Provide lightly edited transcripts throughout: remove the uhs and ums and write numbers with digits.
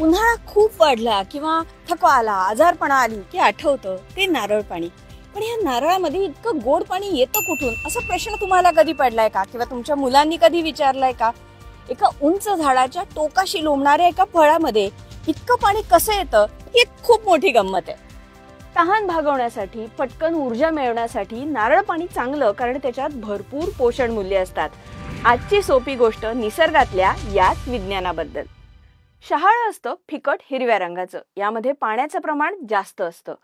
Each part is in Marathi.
उन्हाळा खूप वाढला किंवा थकवा आला, आजारपणा आली की आठवतं ते नारळ पाणी. पण या नारळामध्ये इतकं गोड पाणी येतं कुठून, असा प्रश्न तुम्हाला कधी पडलाय का? किंवा तुमच्या मुलांनी कधी विचारलाय का? एका उंच झाडाच्या टोकाशी लोंबणाऱ्या एका फळामध्ये इतकं पाणी कसं येतं, ही एक खूप मोठी गंमत आहे. तहान भागवण्यासाठी, पटकन ऊर्जा मिळवण्यासाठी नारळ पाणी चांगलं, कारण त्याच्यात भरपूर पोषण मूल्य असतात. आजची सोपी गोष्ट निसर्गातल्या याच विज्ञानाबद्दल. शहाळं असतं फिकट हिरव्या रंगाचं, यामध्ये पाण्याचं प्रमाण जास्त असतं.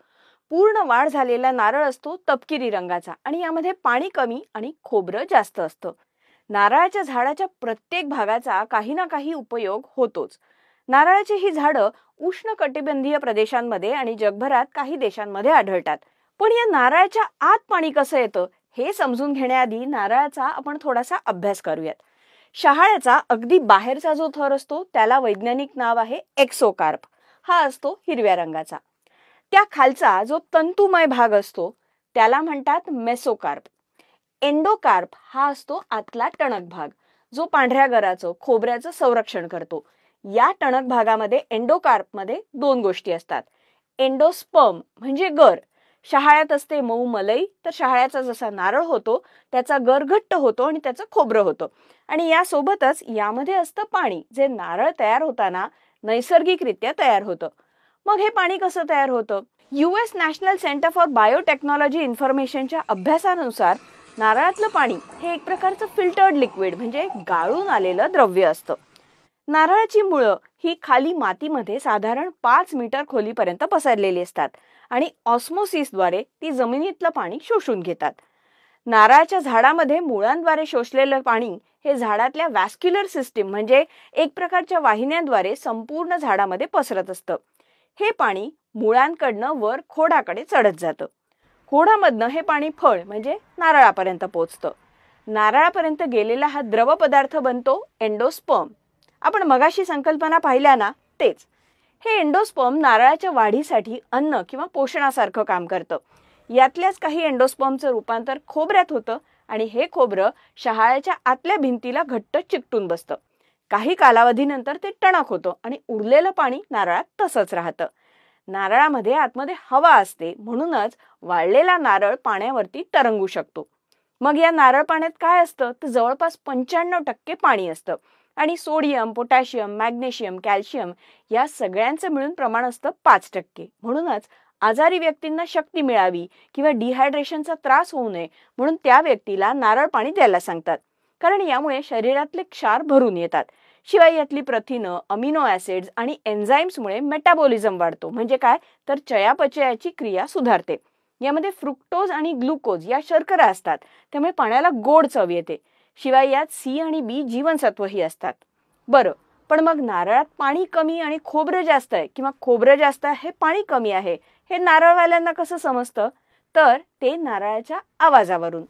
पूर्ण वाढ झालेला नारळ असतो तपकिरी रंगाचा आणि यामध्ये पाणी कमी आणि खोबरं जास्त असतं. नारळाच्या झाडाच्या प्रत्येक भागाचा काही ना काही उपयोग होतोच. नारळाची ही झाडं उष्णकटिबंधीय प्रदेशांमध्ये आणि जगभरात काही देशांमध्ये आढळतात. पण या नारळाच्या आत पाणी कसं येतं हे समजून घेण्याआधी नारळाचा आपण थोडासा अभ्यास करूयात. शहाळ्याचा अगदी बाहेरचा जो थर असतो त्याला वैज्ञानिक नाव आहे एक्सोकार्प. हा असतो हिरव्या रंगाचा. त्या खालचा जो तंतुमय भाग असतो त्याला म्हणतात मेसोकार्प. एंडोकार्प हा असतो आतला टणक भाग, जो पांढऱ्या गराचं खोबऱ्याचं संरक्षण करतो. या टणक भागामध्ये एंडोकार्पमध्ये दोन गोष्टी असतात. एंडोस्पर्म म्हणजे गर, शहाळ्यात असते मऊ मलई, तर शहाळ्याचा जसा नारळ होतो त्याचा गर घट्ट होतो आणि त्याचं खोबरं होतं. आणि यासोबतच यामध्ये असतं पाणी, जे नारळ तयार होताना नैसर्गिकरित्या तयार होतं. मग हे पाणी कसं तयार होतं? US National Center for Biotechnology इन्फॉर्मेशनच्या अभ्यासानुसार नारळातलं पाणी हे एक प्रकारचं फिल्टर्ड लिक्विड म्हणजे गाळून आलेलं द्रव्य असतं. नारळाची मुळं ही खाली मातीमध्ये साधारण 5 मीटर खोलीपर्यंत पसरलेली असतात आणि ऑस्मोसिसद्वारे ती जमिनीतलं पाणी शोषून घेतात. नारळाच्या झाडामध्ये मुळांद्वारे शोषलेलं पाणी हे झाडातल्या व्हॅस्क्युलर सिस्टीम म्हणजे एक प्रकारच्या वाहिन्यांद्वारे संपूर्ण झाडामध्ये पसरत असतं. हे पाणी मुळांकडनं वर खोडाकडे चढत जातं. खोडामधनं हे पाणी फळ म्हणजे नारळापर्यंत पोचतं. नारळापर्यंत गेलेला हा द्रव पदार्थ बनतो एंडोस्पर्म. आपण मगाशी संकल्पना पाहिल्या ना, तेच. हे एंडोस्पर्म नारळाच्या वाढीसाठी अन्न किंवा पोषणासारखं काम करतं. यातल्याच काही एंडोस्पर्मचं रूपांतर खोबऱ्यात होतं आणि हे खोबरं शहाळ्याच्या आतल्या भिंतीला घट्ट चिकटून बसतं. काही कालावधीनंतर ते टणक होतं आणि उरलेलं पाणी नारळात तसंच राहतं. नारळामध्ये आतमध्ये हवा असते, म्हणूनच वाळलेला नारळ पाण्यावरती तरंगू शकतो. मग या नारळ पाण्यात काय असतं तर जवळपास 95% पाणी असतं आणि सोडियम, पोटॅशियम, मॅग्नेशियम, कॅल्शियम या सगळ्यांचं मिळून प्रमाण असतं 5%. म्हणूनच आजारी व्यक्तींना शक्ती मिळावी किंवा डिहायड्रेशनचा त्रास होऊ नये म्हणून त्या व्यक्तीला नारळ पाणी द्यायला सांगतात, कारण यामुळे शरीरातले क्षार भरून येतात. शिवाय यातली प्रथिनं, अमिनो ऍसिड्स आणि एन्झाईम्समुळे मेटाबॉलिझम वाढतो, म्हणजे काय तर चयापचयाची क्रिया सुधारते. यामध्ये फ्रुक्टोज आणि ग्लुकोज या शर्करा असतात, त्यामुळे पाण्याला गोड चव येते. शिवाय यात C आणि B जीवनसत्वही असतात. बरं, पण मग नारळात पाणी कमी आणि खोबरं जास्त आहे किंवा खोबरं जास्त आहे पाणी कमी आहे हे नारळवाल्यांना कसं समजतं? तर ते नारळाच्या आवाजावरून.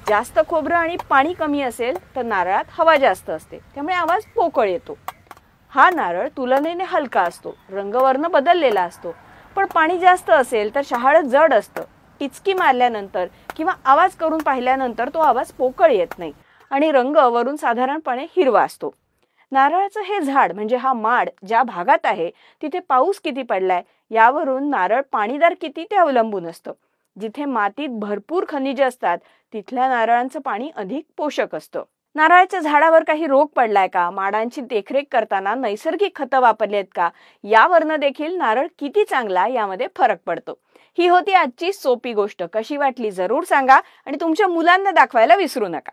जास्त खोबरं आणि पाणी कमी असेल तर नारळात हवा जास्त असते, त्यामुळे आवाज पोकळ येतो. हा नारळ तुलनेने हलका असतो, रंगवर्ण बदललेला असतो. पण पाणी जास्त असेल तर शहाळं जड असतं. टिचकी मारल्यानंतर किंवा आवाज करून पाहिल्यानंतर तो आवाज पोकळ येत नाही आणि रंग वरून साधारणपणे हिरवा असतो. नारळाचं हे झाड म्हणजे हा माड ज्या भागात आहे तिथे पाऊस किती पडलाय यावरून नारळ पाणीदार किती ते अवलंबून असतं. जिथे मातीत भरपूर खनिजे असतात तिथल्या नारळांचं पाणी अधिक पोषक असतं. नारळाच्या झाडावर काही रोग पडलाय का, माडांची देखरेख करताना नैसर्गिक खतं वापरली आहेत का, यावरनं देखील नारळ किती चांगला यामध्ये फरक पडतो. ही होती आजची सोपी गोष्ट. कशी वाटली जरूर सांगा आणि तुमच्या मुलांना दाखवायला विसरू नका.